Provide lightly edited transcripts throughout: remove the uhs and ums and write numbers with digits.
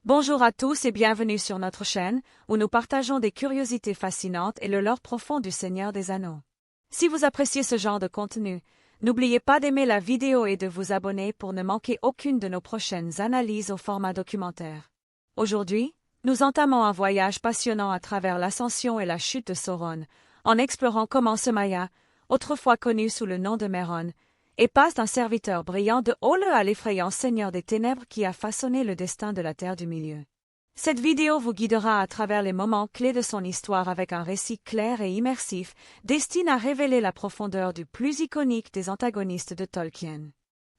Bonjour à tous et bienvenue sur notre chaîne, où nous partageons des curiosités fascinantes et le lore profond du Seigneur des Anneaux. Si vous appréciez ce genre de contenu, n'oubliez pas d'aimer la vidéo et de vous abonner pour ne manquer aucune de nos prochaines analyses au format documentaire. Aujourd'hui, nous entamons un voyage passionnant à travers l'ascension et la chute de Sauron, en explorant comment ce Maya, autrefois connu sous le nom de Méron, et passe d'un serviteur brillant de Olë à l'effrayant Seigneur des Ténèbres qui a façonné le destin de la Terre du Milieu. Cette vidéo vous guidera à travers les moments clés de son histoire avec un récit clair et immersif, destiné à révéler la profondeur du plus iconique des antagonistes de Tolkien.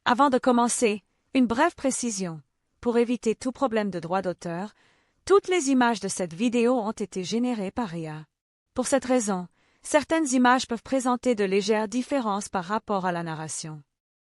Avant de commencer, une brève précision. Pour éviter tout problème de droit d'auteur, toutes les images de cette vidéo ont été générées par IA. Pour cette raison, certaines images peuvent présenter de légères différences par rapport à la narration.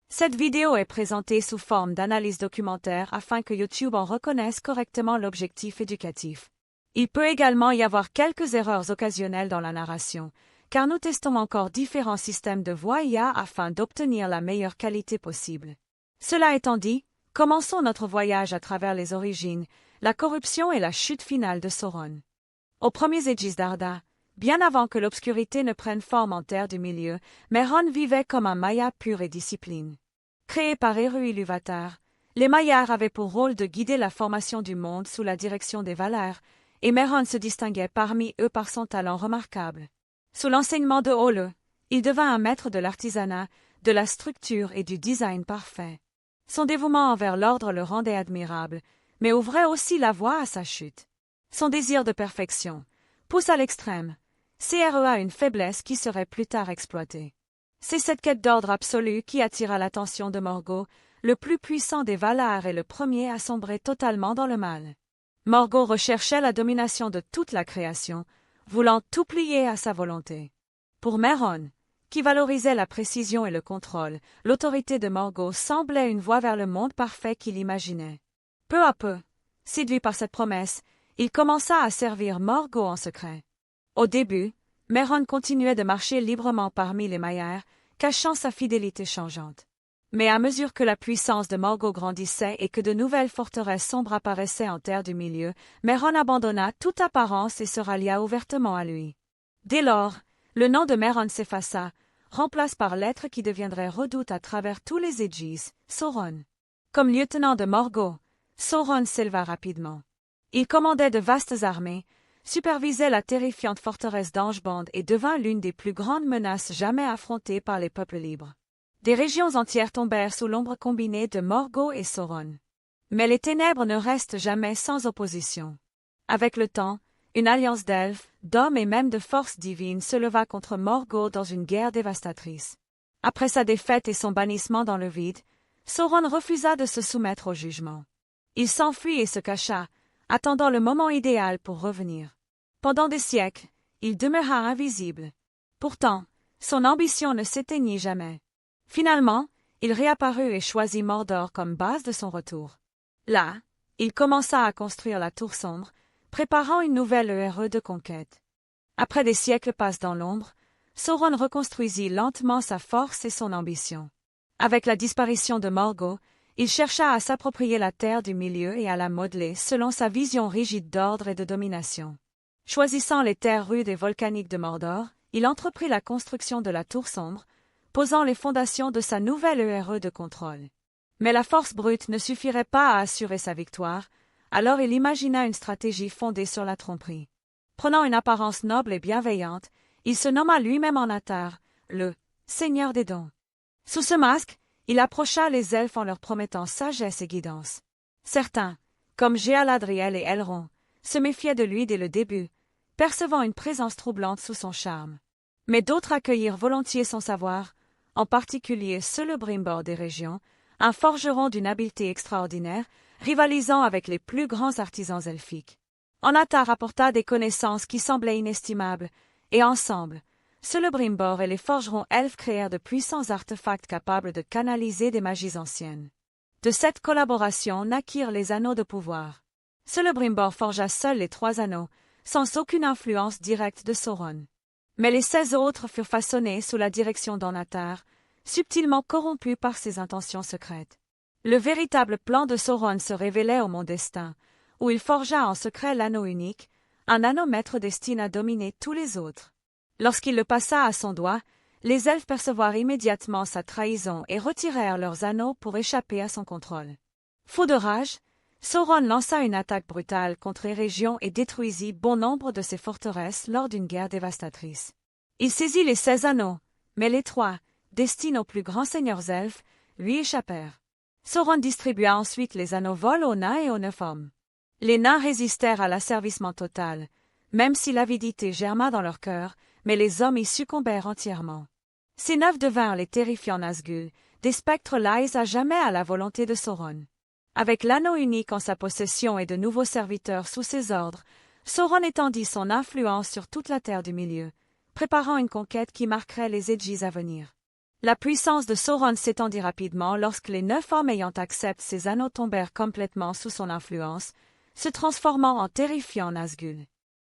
Cette vidéo est présentée sous forme d'analyse documentaire afin que YouTube en reconnaisse correctement l'objectif éducatif. Il peut également y avoir quelques erreurs occasionnelles dans la narration, car nous testons encore différents systèmes de voix IA afin d'obtenir la meilleure qualité possible. Cela étant dit, commençons notre voyage à travers les origines, la corruption et la chute finale de Sauron. Aux premiers Aegis d'Arda, bien avant que l'obscurité ne prenne forme en Terre du Milieu, Méron vivait comme un Maya pur et discipline. Créé par Eru Ilúvatar, les Mayars avaient pour rôle de guider la formation du monde sous la direction des Valar, et Méron se distinguait parmi eux par son talent remarquable. Sous l'enseignement de Olë, il devint un maître de l'artisanat, de la structure et du design parfait. Son dévouement envers l'ordre le rendait admirable, mais ouvrait aussi la voie à sa chute. Son désir de perfection, poussé à l'extrême, créa une faiblesse qui serait plus tard exploitée. C'est cette quête d'ordre absolu qui attira l'attention de Morgoth, le plus puissant des Valar et le premier à sombrer totalement dans le mal. Morgoth recherchait la domination de toute la création, voulant tout plier à sa volonté. Pour Méron, qui valorisait la précision et le contrôle, l'autorité de Morgoth semblait une voie vers le monde parfait qu'il imaginait. Peu à peu, séduit par cette promesse, il commença à servir Morgoth en secret. Au début, Méron continuait de marcher librement parmi les Mayars, cachant sa fidélité changeante. Mais à mesure que la puissance de Morgoth grandissait et que de nouvelles forteresses sombres apparaissaient en Terre du Milieu, Méron abandonna toute apparence et se rallia ouvertement à lui. Dès lors, le nom de Méron s'effaça, remplacé par l'être qui deviendrait redoute à travers tous les Aegis, Sauron. Comme lieutenant de Morgoth, Sauron s'éleva rapidement. Il commandait de vastes armées, supervisait la terrifiante forteresse d'Angband et devint l'une des plus grandes menaces jamais affrontées par les peuples libres. Des régions entières tombèrent sous l'ombre combinée de Morgoth et Sauron. Mais les ténèbres ne restent jamais sans opposition. Avec le temps, une alliance d'elfes, d'hommes et même de forces divines se leva contre Morgoth dans une guerre dévastatrice. Après sa défaite et son bannissement dans le vide, Sauron refusa de se soumettre au jugement. Il s'enfuit et se cacha, attendant le moment idéal pour revenir. Pendant des siècles, il demeura invisible. Pourtant, son ambition ne s'éteignit jamais. Finalement, il réapparut et choisit Mordor comme base de son retour. Là, il commença à construire la Tour Sombre, préparant une nouvelle ère de conquête. Après des siècles passés dans l'ombre, Sauron reconstruisit lentement sa force et son ambition. Avec la disparition de Morgoth, il chercha à s'approprier la Terre du Milieu et à la modeler selon sa vision rigide d'ordre et de domination. Choisissant les terres rudes et volcaniques de Mordor, il entreprit la construction de la Tour Sombre, posant les fondations de sa nouvelle ère de contrôle. Mais la force brute ne suffirait pas à assurer sa victoire, alors il imagina une stratégie fondée sur la tromperie. Prenant une apparence noble et bienveillante, il se nomma lui-même Annatar, le Seigneur des Dons. Sous ce masque, il approcha les elfes en leur promettant sagesse et guidance. Certains, comme Géaladriel et Elrond, se méfiaient de lui dès le début, percevant une présence troublante sous son charme. Mais d'autres accueillirent volontiers son savoir, en particulier Celebrimbor des régions, un forgeron d'une habileté extraordinaire, rivalisant avec les plus grands artisans elfiques. Annatar apporta des connaissances qui semblaient inestimables, et ensemble, Celebrimbor et les forgerons elfes créèrent de puissants artefacts capables de canaliser des magies anciennes. De cette collaboration naquirent les anneaux de pouvoir. Celebrimbor forgea seul les 3 anneaux, sans aucune influence directe de Sauron. Mais les 16 autres furent façonnés sous la direction d'Annatar, subtilement corrompus par ses intentions secrètes. Le véritable plan de Sauron se révélait au monde destin, où il forgea en secret l'anneau unique, un anneau maître destiné à dominer tous les autres. Lorsqu'il le passa à son doigt, les elfes percevirent immédiatement sa trahison et retirèrent leurs anneaux pour échapper à son contrôle. Fou de rage, Sauron lança une attaque brutale contre les régions et détruisit bon nombre de ses forteresses lors d'une guerre dévastatrice. Il saisit les 16 anneaux, mais les 3, destinés aux plus grands seigneurs elfes, lui échappèrent. Sauron distribua ensuite les anneaux vol aux nains et aux 9 hommes. Les nains résistèrent à l'asservissement total, même si l'avidité germa dans leur cœur, mais les hommes y succombèrent entièrement. Ces 9 devinrent les terrifiants Nazgûl, des spectres liés à jamais à la volonté de Sauron. Avec l'anneau unique en sa possession et de nouveaux serviteurs sous ses ordres, Sauron étendit son influence sur toute la Terre du Milieu, préparant une conquête qui marquerait les Edgis à venir. La puissance de Sauron s'étendit rapidement lorsque les 9 hommes ayant accepté ces anneaux tombèrent complètement sous son influence, se transformant en terrifiants Nazgûl.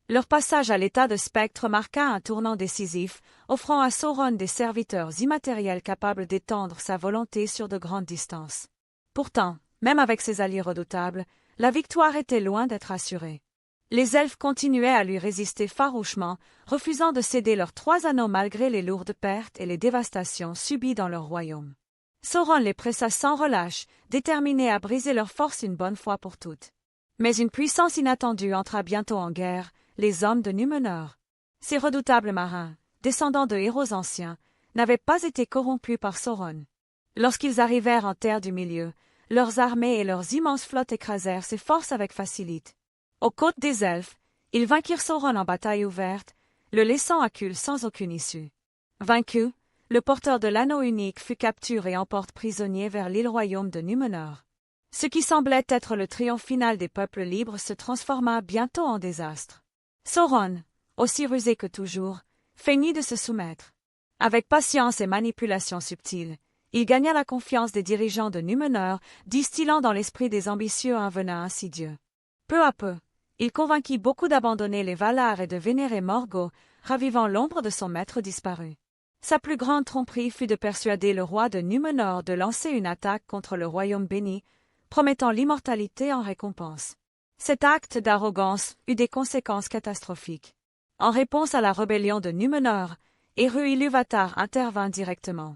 Leur passage à l'état de spectre marqua un tournant décisif, offrant à Sauron des serviteurs immatériels capables d'étendre sa volonté sur de grandes distances. Pourtant, même avec ses alliés redoutables, la victoire était loin d'être assurée. Les elfes continuaient à lui résister farouchement, refusant de céder leurs 3 anneaux malgré les lourdes pertes et les dévastations subies dans leur royaume. Sauron les pressa sans relâche, déterminé à briser leur force une bonne fois pour toutes. Mais une puissance inattendue entra bientôt en guerre, les hommes de Númenor. Ces redoutables marins, descendants de héros anciens, n'avaient pas été corrompus par Sauron. Lorsqu'ils arrivèrent en Terre du Milieu, leurs armées et leurs immenses flottes écrasèrent ses forces avec facilité. Aux côtes des elfes, ils vainquirent Sauron en bataille ouverte, le laissant à Cul sans aucune issue. Vaincu, le porteur de l'anneau unique fut capturé et emporté prisonnier vers l'île royaume de Númenor. Ce qui semblait être le triomphe final des peuples libres se transforma bientôt en désastre. Sauron, aussi rusé que toujours, feignit de se soumettre. Avec patience et manipulation subtile, il gagna la confiance des dirigeants de Númenor, distillant dans l'esprit des ambitieux un venin insidieux. Peu à peu, il convainquit beaucoup d'abandonner les Valar et de vénérer Morgoth, ravivant l'ombre de son maître disparu. Sa plus grande tromperie fut de persuader le roi de Númenor de lancer une attaque contre le royaume béni, promettant l'immortalité en récompense. Cet acte d'arrogance eut des conséquences catastrophiques. En réponse à la rébellion de Númenor, Eru Ilúvatar intervint directement.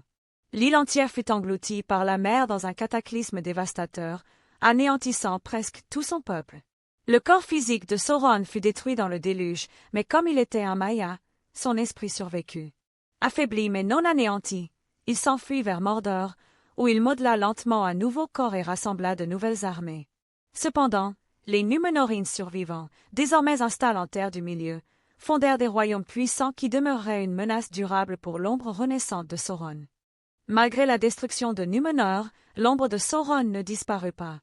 L'île entière fut engloutie par la mer dans un cataclysme dévastateur, anéantissant presque tout son peuple. Le corps physique de Sauron fut détruit dans le déluge, mais comme il était un Maia, son esprit survécut. Affaibli mais non anéanti, il s'enfuit vers Mordor, où il modela lentement un nouveau corps et rassembla de nouvelles armées. Cependant, les Núménorines survivants, désormais installés en Terre du Milieu, fondèrent des royaumes puissants qui demeureraient une menace durable pour l'ombre renaissante de Sauron. Malgré la destruction de Númenor, l'ombre de Sauron ne disparut pas.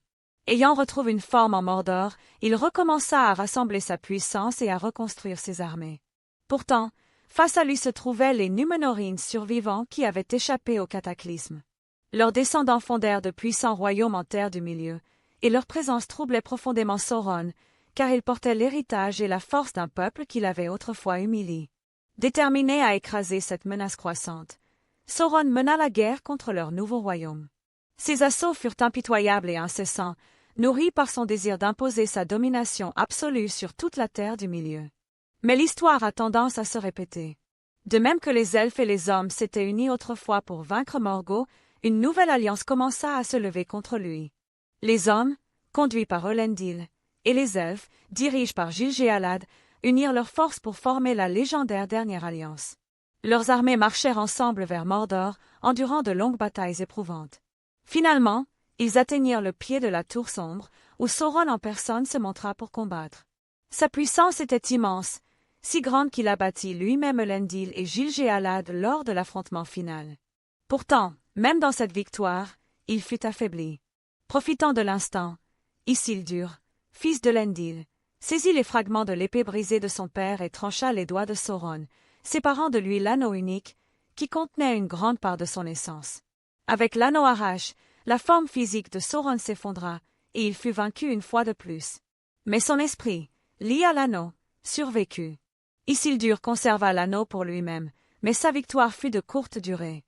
Ayant retrouvé une forme en Mordor, il recommença à rassembler sa puissance et à reconstruire ses armées. Pourtant, face à lui se trouvaient les Núménorines survivants qui avaient échappé au cataclysme. Leurs descendants fondèrent de puissants royaumes en Terre du Milieu, et leur présence troublait profondément Sauron, car ils portaient l'héritage et la force d'un peuple qu'il avait autrefois humilié. Déterminé à écraser cette menace croissante, Sauron mena la guerre contre leur nouveau royaume. Ses assauts furent impitoyables et incessants, nourris par son désir d'imposer sa domination absolue sur toute la Terre du Milieu. Mais l'histoire a tendance à se répéter. De même que les elfes et les hommes s'étaient unis autrefois pour vaincre Morgoth, une nouvelle alliance commença à se lever contre lui. Les hommes, conduits par Elendil, et les elfes, dirigés par Gil-galad, unirent leurs forces pour former la légendaire Dernière Alliance. Leurs armées marchèrent ensemble vers Mordor, endurant de longues batailles éprouvantes. Finalement, ils atteignirent le pied de la tour sombre, où Sauron en personne se montra pour combattre. Sa puissance était immense, si grande qu'il abattit lui-même Elendil et Gil-galad lors de l'affrontement final. Pourtant, même dans cette victoire, il fut affaibli. Profitant de l'instant, Isildur, fils d'Elendil, saisit les fragments de l'épée brisée de son père et trancha les doigts de Sauron, séparant de lui l'anneau unique, qui contenait une grande part de son essence. Avec l'anneau arraché, la forme physique de Sauron s'effondra, et il fut vaincu une fois de plus. Mais son esprit, lié à l'anneau, survécut. Isildur conserva l'anneau pour lui-même, mais sa victoire fut de courte durée.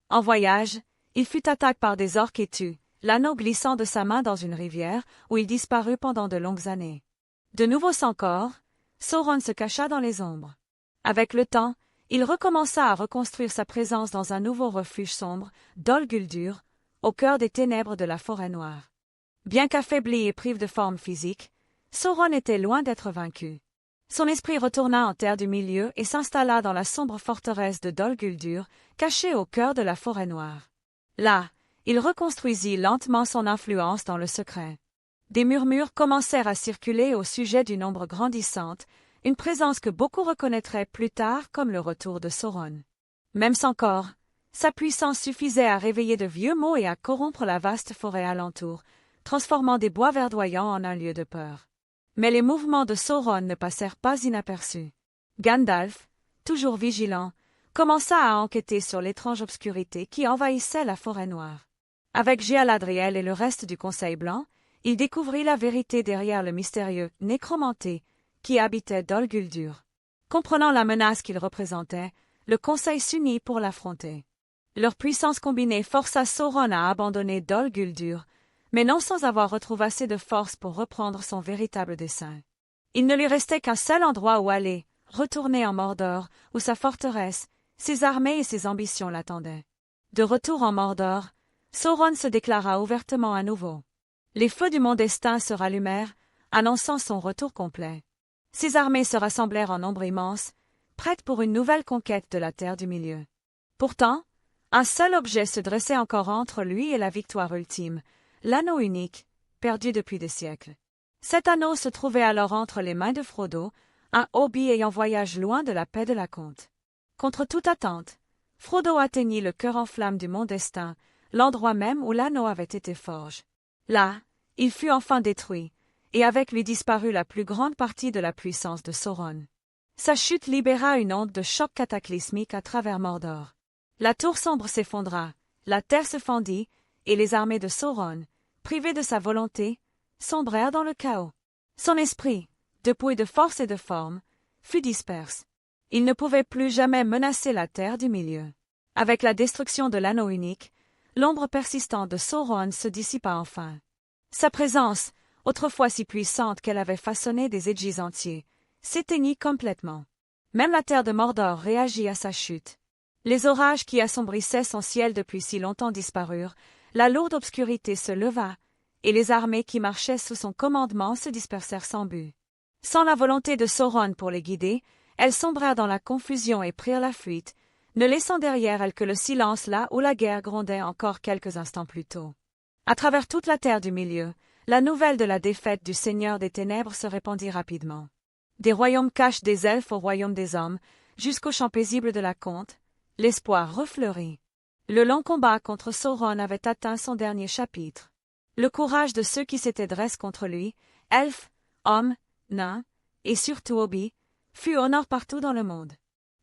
En voyage, il fut attaqué par des orques et tue, l'anneau glissant de sa main dans une rivière où il disparut pendant de longues années. De nouveau sans corps, Sauron se cacha dans les ombres. Avec le temps, il recommença à reconstruire sa présence dans un nouveau refuge sombre, Dol Guldur, au cœur des ténèbres de la forêt noire. Bien qu'affaibli et privé de forme physique, Sauron était loin d'être vaincu. Son esprit retourna en terre du milieu et s'installa dans la sombre forteresse de Dol Guldur, cachée au cœur de la forêt noire. Là, il reconstruisit lentement son influence dans le secret. Des murmures commencèrent à circuler au sujet d'une ombre grandissante, une présence que beaucoup reconnaîtraient plus tard comme le retour de Sauron. Même sans corps, sa puissance suffisait à réveiller de vieux maux et à corrompre la vaste forêt alentour, transformant des bois verdoyants en un lieu de peur. Mais les mouvements de Sauron ne passèrent pas inaperçus. Gandalf, toujours vigilant, commença à enquêter sur l'étrange obscurité qui envahissait la forêt noire. Avec Galadriel et le reste du Conseil blanc, il découvrit la vérité derrière le mystérieux Nécromanté qui habitait Dol Guldur. Comprenant la menace qu'il représentait, le Conseil s'unit pour l'affronter. Leur puissance combinée força Sauron à abandonner Dol Guldur, mais non sans avoir retrouvé assez de force pour reprendre son véritable dessein. Il ne lui restait qu'un seul endroit où aller, retourner en Mordor, où sa forteresse, ses armées et ses ambitions l'attendaient. De retour en Mordor, Sauron se déclara ouvertement à nouveau. Les feux du Mont Destin se rallumèrent, annonçant son retour complet. Ses armées se rassemblèrent en nombre immense, prêtes pour une nouvelle conquête de la Terre du Milieu. Pourtant, un seul objet se dressait encore entre lui et la victoire ultime, l'anneau unique, perdu depuis des siècles. Cet anneau se trouvait alors entre les mains de Frodo, un hobbit ayant voyagé loin de la paix de la conte. Contre toute attente, Frodo atteignit le cœur en flammes du Mont Destin, l'endroit même où l'anneau avait été forgé. Là, il fut enfin détruit, et avec lui disparut la plus grande partie de la puissance de Sauron. Sa chute libéra une onde de choc cataclysmique à travers Mordor. La tour sombre s'effondra, la terre se fendit, et les armées de Sauron, privées de sa volonté, sombrèrent dans le chaos. Son esprit, dépouillé de force et de forme, fut disperse. Il ne pouvait plus jamais menacer la Terre du Milieu. Avec la destruction de l'anneau unique, l'ombre persistante de Sauron se dissipa enfin. Sa présence, autrefois si puissante qu'elle avait façonné des Edgis entiers, s'éteignit complètement. Même la terre de Mordor réagit à sa chute. Les orages qui assombrissaient son ciel depuis si longtemps disparurent, la lourde obscurité se leva, et les armées qui marchaient sous son commandement se dispersèrent sans but. Sans la volonté de Sauron pour les guider, elles sombrèrent dans la confusion et prirent la fuite, ne laissant derrière elles que le silence là où la guerre grondait encore quelques instants plus tôt. À travers toute la terre du milieu, la nouvelle de la défaite du Seigneur des Ténèbres se répandit rapidement. Des royaumes cachent des elfes au royaume des hommes, jusqu'au champ paisible de la conte, l'espoir refleurit. Le long combat contre Sauron avait atteint son dernier chapitre. Le courage de ceux qui s'étaient dressés contre lui, elfes, hommes, nains, et surtout hobbits, fut au nord partout dans le monde.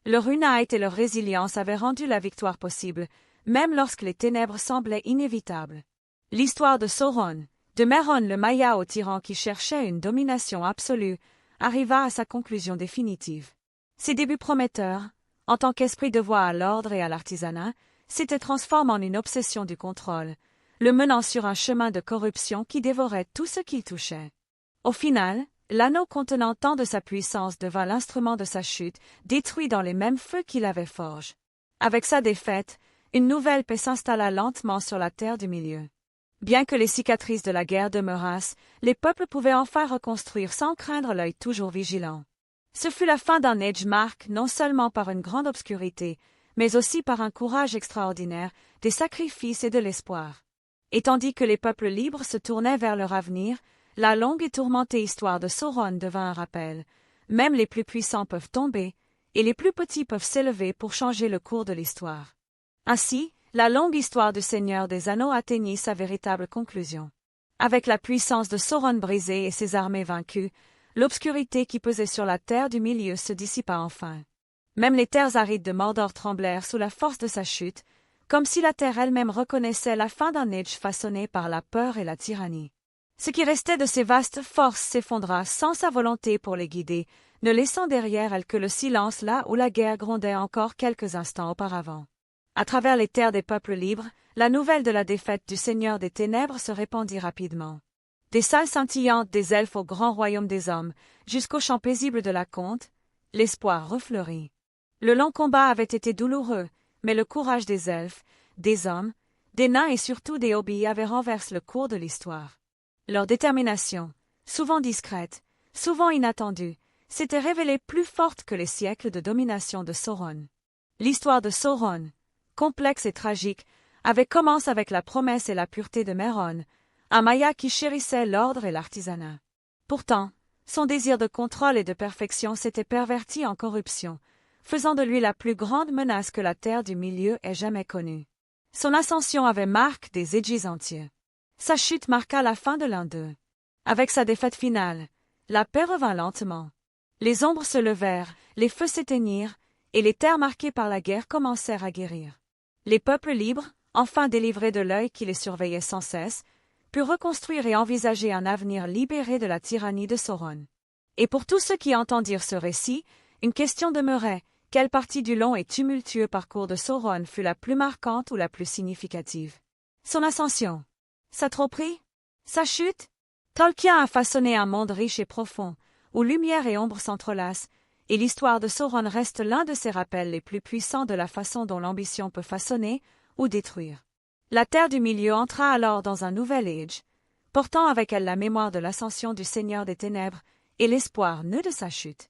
Leur unité et leur résilience avaient rendu la victoire possible, même lorsque les ténèbres semblaient inévitables. L'histoire de Sauron, de Mairon le Maia au tyran qui cherchait une domination absolue, arriva à sa conclusion définitive. Ses débuts prometteurs, en tant qu'esprit de voie à l'ordre et à l'artisanat, s'étaient transformés en une obsession du contrôle, le menant sur un chemin de corruption qui dévorait tout ce qu'il touchait. Au final, l'anneau contenant tant de sa puissance devint l'instrument de sa chute, détruit dans les mêmes feux qu'il avait forgés. Avec sa défaite, une nouvelle paix s'installa lentement sur la terre du milieu. Bien que les cicatrices de la guerre demeurassent, les peuples pouvaient enfin reconstruire sans craindre l'œil toujours vigilant. Ce fut la fin d'un âge marqué non seulement par une grande obscurité, mais aussi par un courage extraordinaire, des sacrifices et de l'espoir. Et tandis que les peuples libres se tournaient vers leur avenir, la longue et tourmentée histoire de Sauron devint un rappel. Même les plus puissants peuvent tomber, et les plus petits peuvent s'élever pour changer le cours de l'histoire. Ainsi, la longue histoire du Seigneur des Anneaux atteignit sa véritable conclusion. Avec la puissance de Sauron brisée et ses armées vaincues, l'obscurité qui pesait sur la terre du milieu se dissipa enfin. Même les terres arides de Mordor tremblèrent sous la force de sa chute, comme si la terre elle-même reconnaissait la fin d'un âge façonné par la peur et la tyrannie. Ce qui restait de ses vastes forces s'effondra sans sa volonté pour les guider, ne laissant derrière elle que le silence là où la guerre grondait encore quelques instants auparavant. À travers les terres des peuples libres, la nouvelle de la défaite du Seigneur des Ténèbres se répandit rapidement. Des salles scintillantes des elfes au grand royaume des hommes, jusqu'aux champs paisibles de la Comte, l'espoir refleurit. Le long combat avait été douloureux, mais le courage des elfes, des hommes, des nains et surtout des hobbits avait renversé le cours de l'histoire. Leur détermination, souvent discrète, souvent inattendue, s'était révélée plus forte que les siècles de domination de Sauron. L'histoire de Sauron, complexe et tragique, avait commencé avec la promesse et la pureté de Méron, un Maya qui chérissait l'ordre et l'artisanat. Pourtant, son désir de contrôle et de perfection s'était perverti en corruption, faisant de lui la plus grande menace que la terre du milieu ait jamais connue. Son ascension avait marqué des Aegis entiers. Sa chute marqua la fin de l'un d'eux. Avec sa défaite finale, la paix revint lentement. Les ombres se levèrent, les feux s'éteignirent, et les terres marquées par la guerre commencèrent à guérir. Les peuples libres, enfin délivrés de l'œil qui les surveillait sans cesse, purent reconstruire et envisager un avenir libéré de la tyrannie de Sauron. Et pour tous ceux qui entendirent ce récit, une question demeurait: quelle partie du long et tumultueux parcours de Sauron fut la plus marquante ou la plus significative? Son ascension? Sa tromperie? Sa chute? Tolkien a façonné un monde riche et profond, où lumière et ombre s'entrelacent, et l'histoire de Sauron reste l'un de ses rappels les plus puissants de la façon dont l'ambition peut façonner ou détruire. La Terre du Milieu entra alors dans un nouvel âge, portant avec elle la mémoire de l'ascension du Seigneur des Ténèbres et l'espoir né de sa chute.